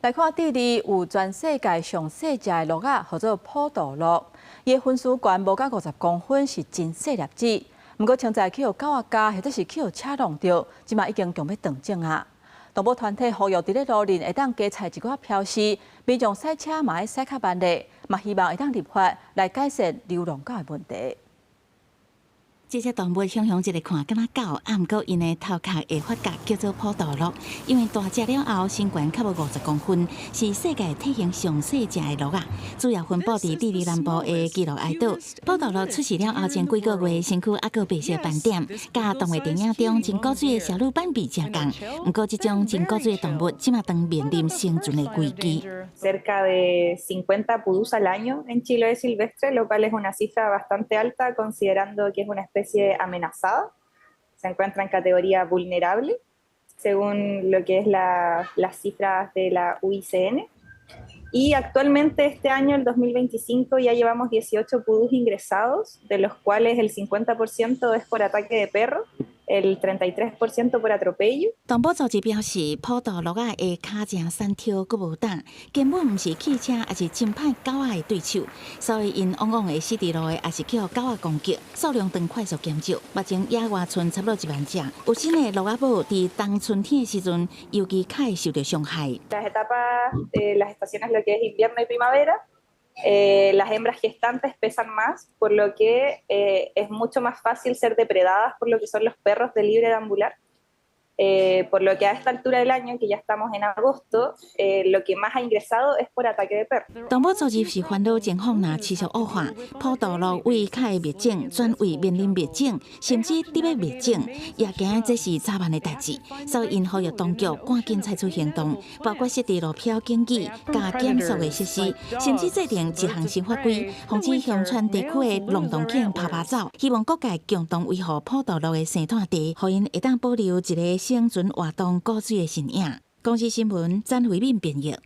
来看第二有全世界上细只的鹿仔，叫做普渡鹿。伊的分数悬无到50公分，是真细粒子。不过，现在去互狗仔咬，或者是去互车弄着，即嘛已经强要断种啊。动物团体呼吁伫咧路面会当加采一寡标示，民众驶车嘛要驶较慢咧，嘛希望会当立法来改善流浪狗的问题。 这只动物想象一个看敢若狗，毋过因的头壳的发角叫做普渡鹿，因为大只了后身悬较无50公分，是世界体型上细只的鹿仔。主要分布伫智利南部的基洛埃岛。普渡鹿出世了后前几个月，身躯还佫白色斑点，甲动画电影中真古锥的小鹿斑比正共。毋过，这种真古锥的动物，即马当面临生存的危机。 Cerca de 50 pudús al año en Chiloé silvestre, lo cual es una cifra bastante alta considerando que es una especie amenazada. Se encuentra en categoría vulnerable, según lo que es las cifras de la UICN. Y actualmente este año, el 2025, ya llevamos 18 pudús ingresados, de los cuales el 50% es por ataque de perro, el 33% por atropello. 动物组织表示，普渡鹿仔的脚真瘦挑，佫无胆，根本毋是汽车，也是真歹狗仔的对手，所以因往往会死伫路的，也是去互狗仔攻击，数量长快速减少。目前野外村差不多1万只，有新的鹿仔母伫冬春天的时阵，尤其较会受到伤害。 Las etapas, las estaciones, lo que es invierno y primavera, las hembras gestantes pesan más, por lo que es mucho más fácil ser depredadas por lo que son los perros de libre deambular. Por lo que a esta altura del año, que ya estamos en agosto, lo que más ha ingresado es por ataque de perro. 动物组织是烦恼情况若持续恶化，普渡鹿为较会灭种，转为面临灭种，甚至伫要灭种，也惊这是早晚的代志。所以因呼吁当局赶紧采取行动，包括设置路票警示、加检束的设施，甚至制定一项新法规，防止乡村地区的龙洞犬爬走。希望各界共同维护普渡鹿的生态地，互因会当保留一个生存活动古锥的身影。公司新闻，詹慧敏编译。